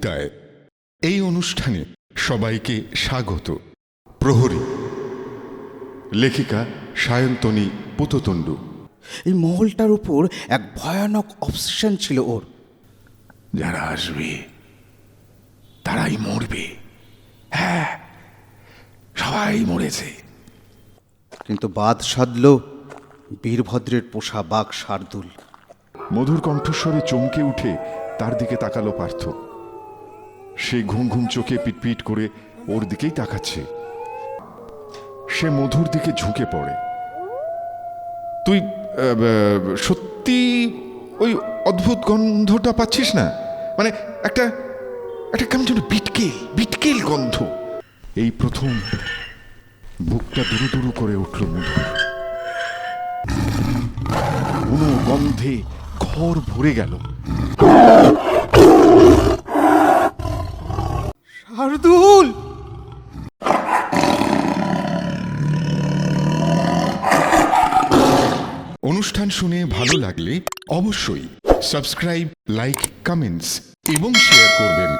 কবিতায়। এই অনুষ্ঠানে সবাইকে স্বাগত। প্রহরী, লেখিকা সায়ন্তনী পুততুণ্ডু। এই মহলটার উপর এক ভয়ানক অবসেশন ছিল ওর। যারা আসবে তারাই মরবে। হ্যাঁ, সবাই মরেছে। কিন্তু বাদ সাধল বীরভদ্রের পোষা বাঘ শার্দুল। মধুর কণ্ঠস্বরে চমকে উঠে তার দিকে তাকালো পার্থ। সে ঘুম ঘুম চোখে পিটপিট করে ওর দিকেই তাকাচ্ছে। সে মধুর দিকে ঝুঁকে পড়ে। তুই সত্যি ওই অদ্ভুত গন্ধটা পাচ্ছিস না? মানে একটা একটা কেমন যেন বিটকেল বিটকেল গন্ধ। এই প্রথম বুকটা দুরু দুরু করে উঠল মধুর। কোনো গন্ধে ঘর ভরে গেল। শার্দুল! অনুষ্ঠান শুনে ভালো লাগলে অবশ্যই সাবস্ক্রাইব, লাইক, কমেন্টস এবং শেয়ার করবেন।